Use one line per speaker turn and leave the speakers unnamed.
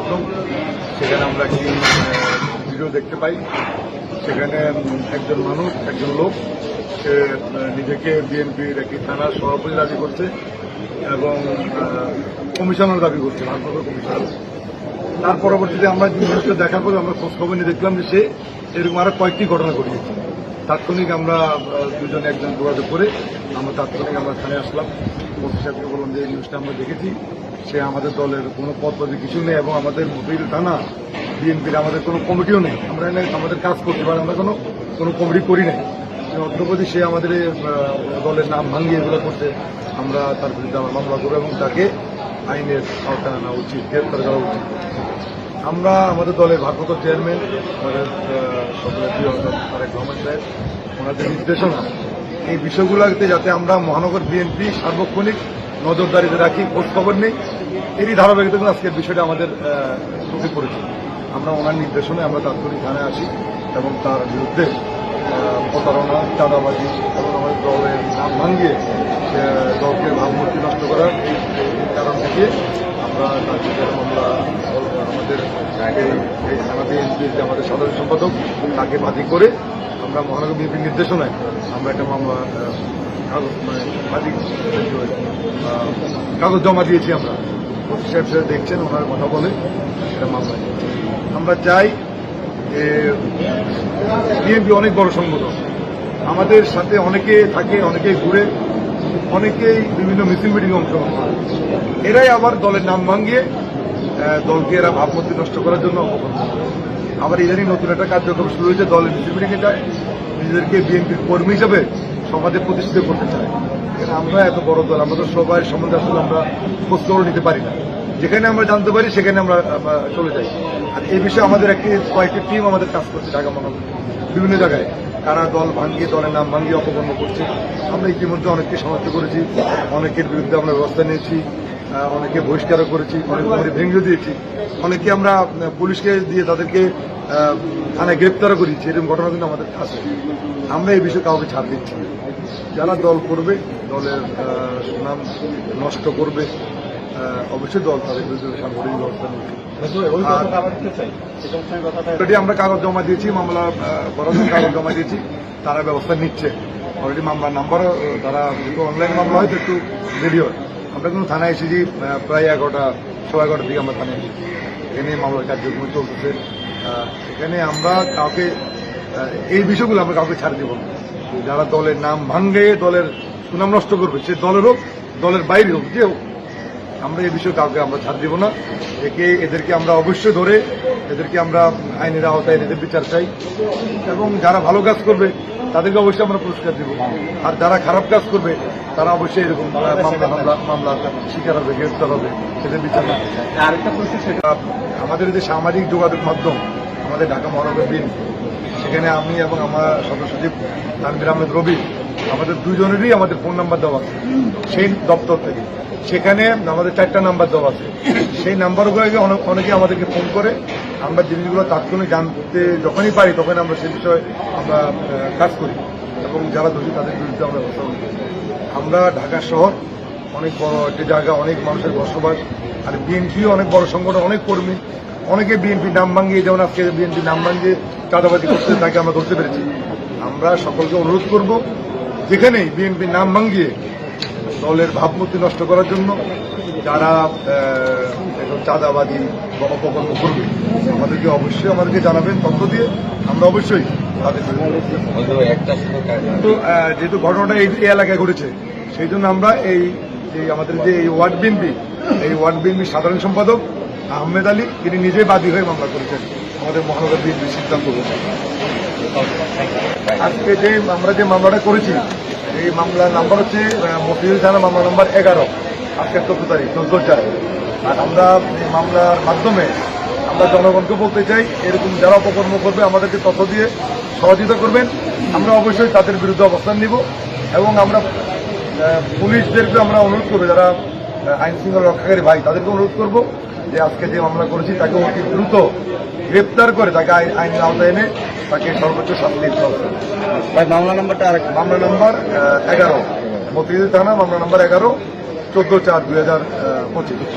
গণমাধ্যম, সেখানে আমরা একটি ভিডিও দেখতে পাই। সেখানে একজন মানুষ, একজন লোক, সে নিজেকে বিএনপির একটি থানার সভাপতি দাবি করছে এবং কমিশনার দাবি করছে, ভারপ্রাপ্ত কমিশনার। তার পরবর্তীতে আমরা জিনিসটা দেখার পরে আমরা খোঁজখবর নিয়ে দেখলাম যে সে এরকম আরো কয়েকটি ঘটনা ঘটিয়েছে। তাৎক্ষণিক আমরা দুজন একজন যোগাযোগ করে আমরা থানায় আসলাম। ওসি সাহেবকে বললাম যে এই নিউজটা আমরা দেখেছি, সে আমাদের দলের কোনো পদপদে কিছু নেই এবং আমাদের মতিঝিল থানা বিএনপির আমাদের কোনো কমিটিও নেই। আমরা আমাদের কাজ করতে পারি, আমরা কোনো কমিটি করি নাই। অদ্যপতি সে আমাদের দলের নাম ভাঙিয়ে এগুলো করতে, আমরা তার বিরুদ্ধে আমরা মামলা করবো এবং তাকে আইনের আওতায় আনা উচিত, গ্রেপ্তার করা উচিত। আমরা আমাদের দলের ভারপ্রাপ্ত চেয়ারম্যান, আমাদের সকলের প্রিয় তারেক রহমান সাহেব, ওনাদের নির্দেশনা এই বিষয়গুলোতে যাতে আমরা মহানগর বিএনপি সার্বক্ষণিক নজরদারিতে রাখি, খোঁজখবর নেই, এরই ধারাবাহিকতা আজকের বিষয়টা আমাদের চোখে পড়েছে। আমরা ওনার নির্দেশনায় আমরা তাৎক্ষণিক থানায় আসি এবং তার বিরুদ্ধে প্রতারণা, চাঁদাবাজি এবং আমাদের দলের নাম ভাঙিয়ে দলকে ভাবমূর্তি নষ্ট করার এই কারণ থেকে আমরা তার বিরুদ্ধে মামলা, আমাদের এই থানা বিএনপির যে আমাদের সাধারণ সম্পাদক তাকে বাদী করে আমরা মহানগর বিএনপির নির্দেশনায় আমরা একটা মামলা কাগজ জমা দিয়েছি। আমরা ওসি সাহেব দেখছেন, ওনার কথা বলে সেটা মামলা। আমরা চাই যে বিএনপি অনেক বড় সংগঠন, আমাদের সাথে অনেকে থাকে, অনেকেই ঘুরে, অনেকেই বিভিন্ন মিছিল মিটিংয়ে অংশগ্রহণ করে। এরাই আবার দলের নাম ভাঙিয়ে দলকে এরা ভাবমূর্তি নষ্ট করার জন্য আবার ইদানিং নতুন একটা কার্যক্রম শুরু হয়েছে, দলের মিছিল মিটিংয়ে যায়, নিজেদেরকে বিএনপির কর্মী হিসাবে সমাজে প্রতিষ্ঠিত করতে চায়। আমরা এত বড় দল, আমরা তো সবাই সম্বন্ধে আসলে আমরা খোঁজখবর নিতে পারি না। যেখানে আমরা জানতে পারি সেখানে আমরা চলে যাই। আর এই বিষয়ে আমাদের কয়েকটি টিম আমাদের কাজ করছে ঢাকা মহানগর বিভিন্ন জায়গায়, কারা দল ভাঙিয়ে, দলের নাম ভাঙিয়ে অপকর্ম করছে। আমরা ইতিমধ্যে অনেককে শনাক্ত করেছি, অনেকের বিরুদ্ধে আমরা ব্যবস্থা নিয়েছি, অনেকে বহিষ্কারও করেছি, অনেকে ভেঙে দিয়েছি, অনেকে আমরা পুলিশকে দিয়ে তাদেরকে থানায় গ্রেপ্তারও করেছি। এরকম ঘটনা কিন্তু আমাদের আছে। আমরা এই বিষয়ে কাউকে ছাড় দিচ্ছি না। যারা দল করবে, দলের সুনাম নষ্ট করবে, অবশ্যই দল তাদের বিরুদ্ধে সাংগঠনিক ব্যবস্থা নেবে। আমরা কাগজ জমা দিয়েছি, মামলা করার জন্য কাগজ জমা দিয়েছি, তারা ব্যবস্থা নিচ্ছে। অলরেডি মামলার নাম্বারও, তারা যেহেতু অনলাইন মামলা হয়তো একটু দেরি হয়। আমরা কিন্তু থানায় এসেছি প্রায় 11টার দিকে আমরা থানায় এসেছি। এখানে মামলার কার্যক্রম চলতেছে। এখানে আমরা কাউকে এই বিষয়গুলো আমরা কাউকে ছাড় দেব না। যারা দলের নাম ভাঙবে, দলের সুনাম নষ্ট করবে, সে দলের হোক, দলের বাইরে হোক, যে হোক, আমরা এই বিষয়ে কাউকে আমরা ছাড় দেব না। এদেরকে আমরা অবশ্যই ধরে এদেরকে আমরা আইনের আওতায় এদের বিচার চাই এবং যারা ভালো কাজ করবে তাদেরকে অবশ্যই আমরা পুরস্কার দেব। আর যারা খারাপ কাজ করবে তারা অবশ্যই এরকম মামলার শিকার হবে, গ্রেপ্তার হবে, সেদের বিচার না। আরেকটা প্রশ্ন, সেটা আমাদের যে সামাজিক যোগাযোগ মাধ্যম আমাদের ঢাকা মহানগর বিএনপি, সেখানে আমি এবং আমার সদস্য সচিব তানভীর আহমেদ রবি, আমাদের দুজনেরই আমাদের ফোন নাম্বার দেওয়া আছে সেই দপ্তর থেকে। সেখানে আমাদের 4টা নাম্বার দেওয়া আছে। সেই নাম্বারগুলো অনেকে আমাদেরকে ফোন করে, আমরা জিনিসগুলো তাৎক্ষণিক জানতে যখনই পারি তখন আমরা সেই বিষয়ে আমরা কাজ করি এবং যারা দোষী তাদের বিরুদ্ধে আমরা ব্যবস্থা করি। আমরা ঢাকা শহর অনেক বড় একটি জায়গা, অনেক মানুষের বসবাস, আর বিএনপিও অনেক বড় সংগঠন, অনেক কর্মী, অনেকে বিএনপির নাম ভাঙিয়ে, যেমন আজকে বিএনপির নাম ভাঙিয়ে চাঁদাবাজি করতে, তাকে আমরা ধরতে পেরেছি। আমরা সকলকে অনুরোধ করব, যেখানেই বিএনপির নাম ভাঙিয়ে দলের ভাবমূর্তি নষ্ট করার জন্য যারা চাঁদাবাজি বা অপকর্ম করবে, আমাদেরকে জানাবেন, তথ্য দিয়ে আমরা অবশ্যই তাদের যেহেতু ঘটনাটা এই এলাকায় ঘটেছে, সেই জন্য আমরা আমাদের যে এই ওয়ার্ড বিএনপি সাধারণ সম্পাদক আহমেদ আলী, তিনি নিজেই বাদী হয়ে মামলা করেছেন আমাদের মহানগর বিএনপির সিদ্ধান্ত। আজকে আমরা যে মামলাটা করেছি, এই মামলার নাম্বার হচ্ছে মতিঝিল থানা মামলা নম্বর 11, আজকের 14 তারিখ 14/4। আর আমরা এই মামলার মাধ্যমে আমরা জনগণকে বলতে চাই, এরকম যারা অপকর্ম করবে আমাদেরকে তথ্য দিয়ে সহযোগিতা করবেন। আমরা অবশ্যই তাদের বিরুদ্ধে অবস্থান নিব এবং আমরা পুলিশদেরকে আমরা অনুরোধ করবো, যারা আইন শৃঙ্খলা রক্ষাকারী ভাই, তাদেরকে অনুরোধ করব যে আজকে যে মামলা করেছি তাকে অতি দ্রুত গ্রেপ্তার করে তাকে আইনের আওতায় এনে তাকে সর্বোচ্চ শাস্তি দিতে হবে। মামলা নাম্বার 11, মতিঝিল থানা মামলা নাম্বার 11, 14/4/2025।